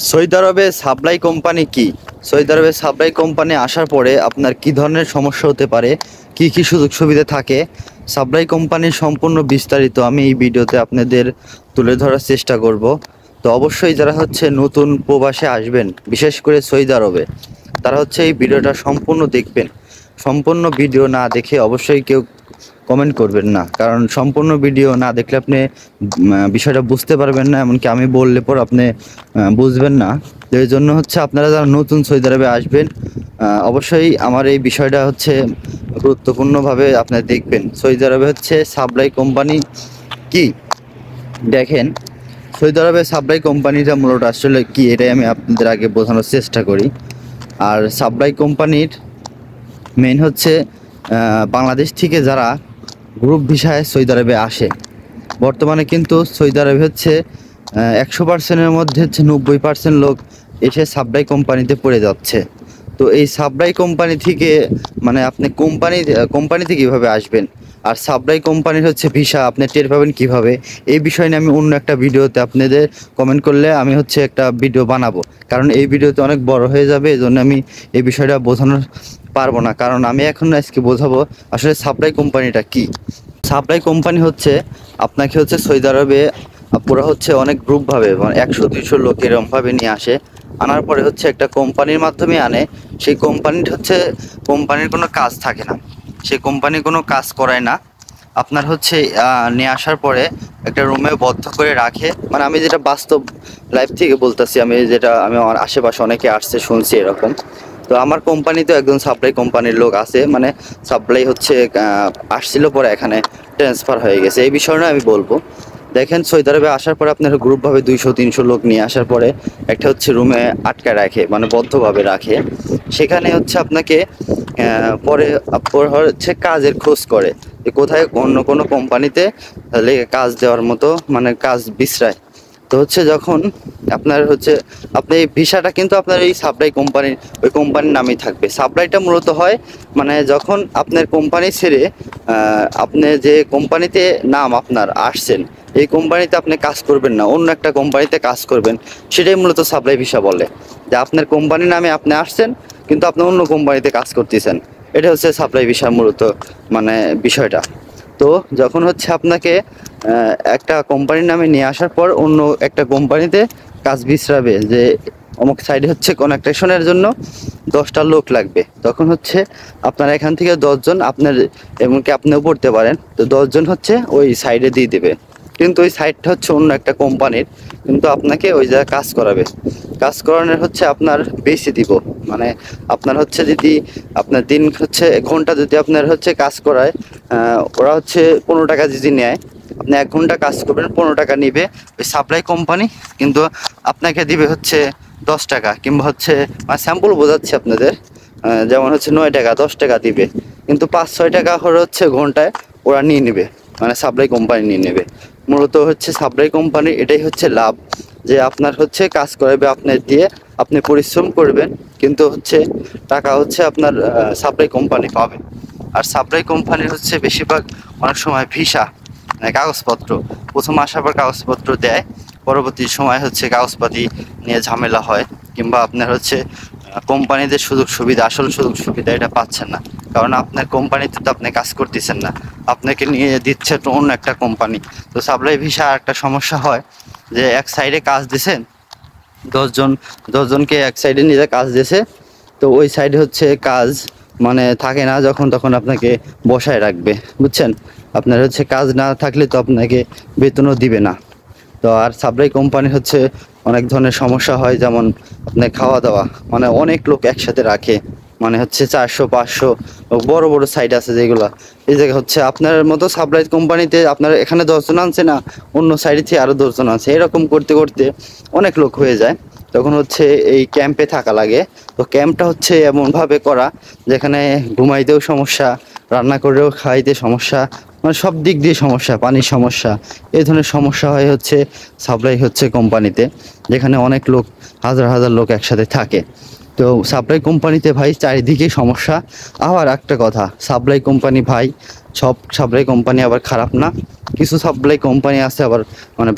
Saudi আরবে supply company কি? Saudi আরবে সাপ্লাই কোম্পানি আসার পরে আপনার কি ধরনের সমস্যা হতে পারে, কি কি সুযোগ সুবিধা থাকে, সাপ্লাই কোম্পানির সম্পূর্ণ বিস্তারিত আমি এই ভিডিওতে আপনাদের তুলে ধরার চেষ্টা করব। তো অবশ্যই যারা নতুন প্রবাসে আসবেন, বিশেষ করে সৌদি আরবে, তারা এই ভিডিওটা সম্পূর্ণ দেখবেন। সম্পূর্ণ ভিডিও না দেখে অবশ্যই কেউ কমেন্ট করবেন না, কারণ সম্পূর্ণ ভিডিও না দেখলে আপনি বিষয়টা বুঝতে পারবেন না, এমনকি আমি বললে পর আপনি বুঝবেন না। তো এই জন্য আপনারা যারা নতুন সৌদি আরবে আসবেন, অবশ্যই আমার এই বিষয়টা গুরুত্বপূর্ণভাবে আপনারা দেখবেন। সৌদি আরবে সাপ্লাই কোম্পানি কি, দেখেন সৌদি আরবে সাপ্লাই কোম্পানিটা মূলত আসলে কি, এটাই আমি আপনাদের আগে বোঝানোর চেষ্টা করি। আর সাপ্লাই কোম্পানির মেইন বাংলাদেশ থেকে যারা গ্রুপ ভিসায় সৌদি আরবে আসে, বর্তমানে কিন্তু সৌদি আরবে 100%-এর মধ্যে 90% লোক এসে সাপ্লাই কোম্পানিতে পড়ে যাচ্ছে। তো এই সাপ্লাই কোম্পানি থেকে আপনি কোম্পানিতে কীভাবে আসবেন, আর সাপ্লাই কোম্পানির ভিসা আপনি টের পাবেন কীভাবে, এই বিষয় নিয়ে আমি অন্য একটা ভিডিওতে আপনাদের কমেন্ট করলে আমি একটা ভিডিও বানাবো, কারণ এই ভিডিওতে অনেক বড় হয়ে যাবে। এই জন্য আমি এই বিষয়টা বোঝানোর পারবো না, কারণ আমি এখন আজকে বোঝাবো আসলে সাপ্লাই কোম্পানিটা কি। সাপ্লাই কোম্পানি আপনাকে সৌদি আরবে পুরো অনেক গ্রুপভাবে 100-200 লোক এরকমভাবে নিয়ে আসে। আনার পরে একটা কোম্পানির মাধ্যমে আনে। সেই কোম্পানির কোনো কাজ থাকে না, সেই কোম্পানি কোনো কাজ করায় না। আপনার নিয়ে আসার পরে একটা রুমে বদ্ধ করে রাখে। আমি যেটা বাস্তব লাইফ থেকে বলতেছি, আমি আমার আশেপাশে অনেকে আসছে শুনছি এরকম। তো আমার কোম্পানিতে একজন সাপ্লাই কোম্পানির লোক আছে, সাপ্লাই আসছিল, পরে এখানে ট্রান্সফার হয়ে গেছে। এই বিষয়টা আমি বলবো। দেখেন সৌদি আরবে আসার পরে আপনার গ্রুপভাবে 200-300 লোক নিয়ে আসার পরে একটা রুমে আটকে রাখে, বদ্ধভাবে রাখে। সেখানে আপনাকে পরে কাজের খোঁজ করে যে কোথায় অন্য কোনো কোম্পানিতে কাজ দেওয়ার মতো কাজ বিশ্রায়। তো যখন আপনার আপনি এই ভিসাটা কিন্তু আপনার এই সাপ্লাই কোম্পানির নামেই থাকবে। সাপ্লাইটা মূলত হয় যখন আপনার কোম্পানি ছেড়ে আপনি যে কোম্পানিতে নাম আপনার আসছেন, এই কোম্পানিতে আপনি কাজ করবেন না, অন্য একটা কোম্পানিতে কাজ করবেন, সেটাই মূলত সাপ্লাই ভিসা বলে। যে আপনার কোম্পানির নামে আপনি আসছেন, কিন্তু আপনি অন্য কোম্পানিতে কাজ করতেছেন, এটা সাপ্লাই ভিসার মূলত বিষয়টা। তো যখন আপনাকে একটা কোম্পানির নামে নিয়ে আসার পর অন্য একটা কোম্পানিতে কাজ বিশ্রাবে, যে অমুক সাইডে কনেকশনের জন্য 10টা লোক লাগবে, তখন আপনার এখান থেকে 10 জন, আপনার এমনকি আপনিও পড়তে পারেন, তো 10 জন ওই সাইডে দিয়ে দেবে। কিন্তু ওই সাইডটা অন্য একটা কোম্পানির, কিন্তু আপনাকে ওই জায়গায় কাজ করাবে। কাজ করানোর আপনার বেশি দিব, আপনার যদি আপনার দিন ঘন্টা যদি আপনার কাজ করায়, ওরা 15 টাকা যদি নেয়, আপনি 1 ঘন্টা কাজ করবেন, 15 টাকা নিবে ওই সাপ্লাই কোম্পানি, কিন্তু আপনাকে দিবে 10 টাকা, কিংবা স্যাম্পল বোঝাচ্ছি আপনাদের, যেমন 9 টাকা 10 টাকা দিবে, কিন্তু 5-6 টাকা ঘন্টায় ওরা নিয়ে নেবে, সাপ্লাই কোম্পানি নিয়ে নেবে। মূলত সাপ্লাই কোম্পানি এটাই লাভ, যে আপনার কাজ করাবে আপনার দিয়ে, আপনি পরিশ্রম করবেন, কিন্তু টাকা আপনার সাপ্লাই কোম্পানি পাবে। আর সাপ্লাই কোম্পানির বেশিরভাগ অনেক সময় ভিসা কাগজপত্র প্রথম আসার পর কাগজপত্র দেয়, পরবর্তী সময় কাগজপাতি নিয়ে ঝামেলা হয়, কিংবা আপনার কোম্পানিদের আসল সুযোগ সুবিধা এটা পাচ্ছেন না, কারণ আপনার কোম্পানিতে তো আপনি কাজ করতেছেন না, আপনাকে নিয়ে দিচ্ছে অন্য একটা কোম্পানি। তো সাপ্লাই ভিসা একটা সমস্যা হয় যে এক সাইডে কাজ দিয়েছেন, 10 জনকে এক সাইডে নিয়ে কাজ দিয়েছে, তো ওই সাইডে কাজ থাকে না, যখন তখন আপনাকে বসায় রাখবে, বুঝছেন। আপনার কাজ না থাকলে তো আপনাকে বেতনও দিবে না। তো আর সাপ্লাই কোম্পানি অনেক ধরনের সমস্যা হয়, যেমন আপনার খাওয়া দাওয়া, অনেক লোক একসাথে রাখে, 400-500 বড় বড় সাইড আছে যেগুলো, এই জায়গায় আপনার মতো সাপ্লাই কোম্পানিতে আপনার এখানে 10 জন আনছে না, অন্য সাইডে থেকে আরও 10 জন আছে, এরকম করতে করতে অনেক লোক হয়ে যায়। তখন এই ক্যাম্পে থাকা লাগে। তো ক্যাম্পটা এমনভাবে করা যেখানে ঘুমাইতেও সমস্যা, রান্না করেও খাইতে সমস্যা, সব দিক দিয়ে সমস্যা, পানির সমস্যা, এই ধরনের সমস্যা হয় সাপ্লাই কোম্পানিতে, যেখানে অনেক লোক, হাজার হাজার লোক একসাথে থাকে। তো সাপ্লাই কোম্পানিতে ভাই চারিদিকে সমস্যা। আবার একটা কথা, সাপ্লাই কোম্পানি ভাই, সব সাপ্লাই কোম্পানি আবার খারাপ না, কিছু সাপ্লাই কোম্পানি আছে আবার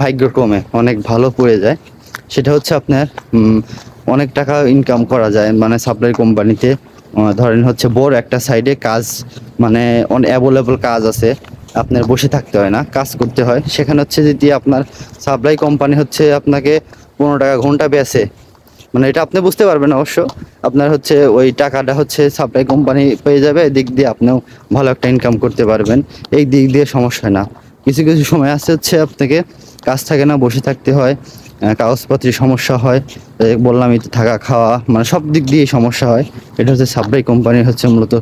ভাগ্যক্রমে অনেক ভালো পড়ে যায়। সেটা হচ্ছে আপনার অনেক টাকা ইনকাম করা যায় মানে সাপ্লাই কোম্পানিতে। ধরেন হচ্ছে বড় একটা সাইডে কাজ, মানে অ্যাভেলেবল কাজ আছে, আপনার বসে থাকতে হয় না, কাজ করতে হয়। সেখানে হচ্ছে যদি আপনার সাপ্লাই কোম্পানি হচ্ছে আপনাকে 15 টাকা ঘন্টা বেচে, মানে এটা আপনি বুঝতে পারবেন অবশ্য, আপনার হচ্ছে ওই টাকাটা হচ্ছে সাপ্লাই কোম্পানি পেয়ে যাবে, এদিক দিয়ে আপনিও ভালো একটা ইনকাম করতে পারবেন, এই দিক দিয়ে সমস্যা না। কিছু কিছু সময় আছে হচ্ছে আপনাকে কাজ থাকে না, বসে থাকতে হয়, কাগজপত্রের সমস্যা হয়, বললামই তো, থাকা খাওয়া মানে সব দিক দিয়ে সমস্যা হয়। এটা হচ্ছে সাপ্লাই কোম্পানির হচ্ছে মূলত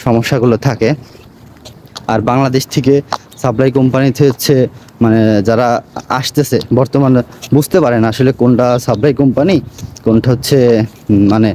সমস্যাগুলো থাকে। আর বাংলাদেশ থেকে সাপ্লাই কোম্পানিতে হচ্ছে মানে যারা আসতেছে বর্তমানে বুঝতে পারে না আসলে কোনটা সাপ্লাই কোম্পানি, কোনটা হচ্ছে মানে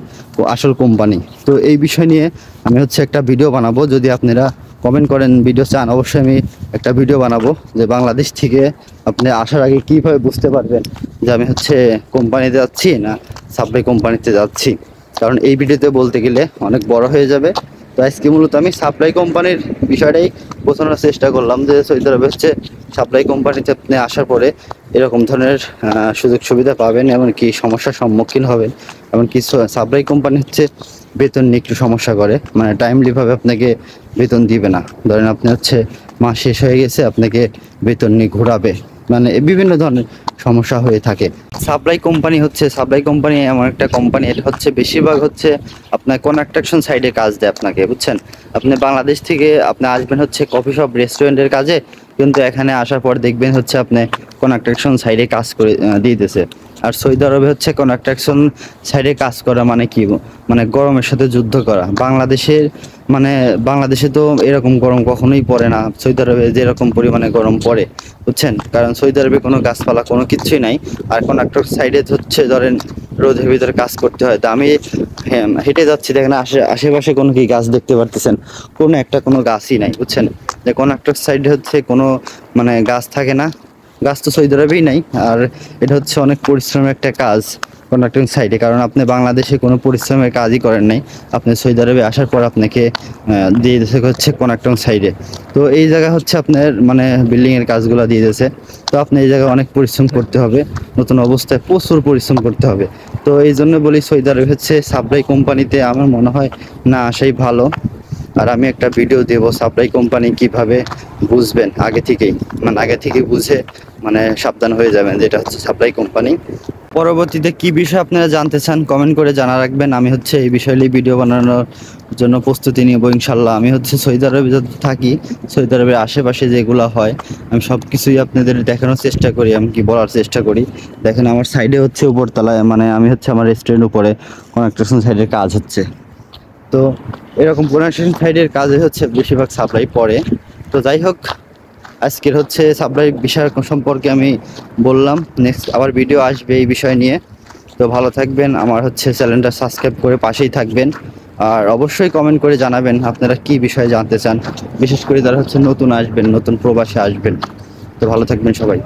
আসল কোম্পানি। তো এই বিষয় নিয়ে আমি হচ্ছে একটা ভিডিও বানাবো, যদি আপনারা কমেন্ট করেন, ভিডিও চান, অবশ্যই আমি একটা ভিডিও বানাবো যে বাংলাদেশ থেকে আপনি আসার আগে কীভাবে বুঝতে পারবেন যে আমি হচ্ছে কোম্পানিতে যাচ্ছি না সাপ্লাই কোম্পানিতে যাচ্ছি। কারণ এই ভিডিওতে বলতে গেলে অনেক বড় হয়ে যাবে। তো আজকে মূলত আমি সাপ্লাই কোম্পানির বিষয়টাই বোঝানোর চেষ্টা করলাম যে সৌদি আরবে হচ্ছে সাপ্লাই কোম্পানিতে আপনি আসার পরে এরকম ধরনের সুযোগ সুবিধা পাবেন, এমনকি সমস্যার সম্মুখীন হবেন। এমনকি সাপ্লাই কোম্পানি হচ্ছে বেতন নিয়ে একটু সমস্যা করে, মানে টাইমলিভাবে আপনাকে বেতন দিবে না। ধরেন আপনি হচ্ছে মাস শেষ হয়ে গেছে, আপনাকে বেতন নিয়ে ঘোরাবে, মানে বিভিন্ন ধরনের সমস্যা হয়ে থাকে। সাপ্লাই কোম্পানি এমন একটা কোম্পানি, এটা হচ্ছে বেশিরভাগ হচ্ছে আপনার কনস্ট্রাকশন সাইডে কাজ দেয় আপনাকে, বুঝছেন। আপনি বাংলাদেশ থেকে আপনি আসবেন হচ্ছে কফি শপ রেস্টুরেন্টের কাজে, কিন্তু এখানে আসার পর দেখবেন হচ্ছে আপনি কনস্ট্রাকশন সাইডে কাজ করে দিতেছে। আর সৌদি আরবে হচ্ছে কনস্ট্রাকশন সাইডে কাজ করা মানে কি, মানে গরমের সাথে যুদ্ধ করা। বাংলাদেশে তো এরকম গরম কখনোই পড়ে না, সৌদি আরবে যেরকম পরিমাণে গরম পড়ে, বুঝছেন। কারণ সৌদি আরবে কোনো গাছপালা কোনো কিছুই নাই। আর কনস্ট্রাকশন সাইডে হচ্ছে ধরেন রোদের ভিতরে কাজ করতে হয়। তা আমি হেঁটে যাচ্ছি, দেখেন আশেপাশে কোনো কি গাছ দেখতে পারতেছেন? কোনো গাছই নাই, বুঝছেন। যে কনস্ট্রাকশন সাইডে হচ্ছে কোনো মানে গাছ থাকে না, গাছ তো সৌদি আরবেই নাই। আর এটা হচ্ছে অনেক পরিশ্রমের একটা কাজ কন্ট্রাক্টিং সাইডে, কারণ আপনি বাংলাদেশে কোনো পরিশ্রমের কাজই করেন নাই, আপনি সৌদি আরবে আসার পর আপনাকে দিয়ে দিয়েছে হচ্ছে কন্ট্রাক্টিং সাইডে। তো এই জায়গা হচ্ছে আপনার মানে বিল্ডিংয়ের কাজগুলো দিয়ে দিয়েছে। তো আপনি এই জায়গায় অনেক পরিশ্রম করতে হবে, নতুন অবস্থায় প্রচুর পরিশ্রম করতে হবে। তো এই জন্য বলি সৌদি আরবে হচ্ছে সাপ্লাই কোম্পানিতে আমার মনে হয় না আসাই ভালো। আর আমি একটা ভিডিও দেব সাপ্লাই কোম্পানি কিভাবে বুঝবেন আগে থেকেই, মানে আগে থেকে বুঝে মানে সাবধান হয়ে যাবেন যেটা হচ্ছে সাপ্লাই কোম্পানি। পরবর্তীতে কি বিষয় আপনারা জানতে চান কমেন্ট করে জানা রাখবেন। আমি হচ্ছে এই বিষয় নিয়ে ভিডিও বানানোর জন্য প্রস্তুতি নিব ইনশাল্লাহ। আমি হচ্ছে সৌদি আরবে যত থাকি, সৌদি আরবের আশেপাশে যেগুলো হয় আমি সব কিছুই আপনাদের দেখানোর চেষ্টা করি, আমি কি বলার চেষ্টা করি। দেখেন আমার সাইডে হচ্ছে উপরতলায়, মানে আমি হচ্ছে আমার রেস্টুরেন্ট উপরে কনস্ট্রাকশন সাইডের কাজ হচ্ছে। তো এরকম কনস্ট্রাকশন সাইডের কাজে হচ্ছে বেশিরভাগ সাপ্লাই পড়ে। তো যাই হোক, আজকের হচ্ছে সাপ্লাই বিষয় সম্পর্কে আমি বললাম, নেক্সট আবার ভিডিও আসবে এই বিষয় নিয়ে। তো ভালো থাকবেন, আমার হচ্ছে চ্যানেলটা সাবস্ক্রাইব করে পাশেই থাকবেন। আর অবশ্যই কমেন্ট করে জানাবেন আপনারা কি বিষয়ে জানতে চান, বিশেষ করে যারা হচ্ছে নতুন আসবেন, নতুন প্রবাসে আসবেন। তো ভালো থাকবেন সবাই।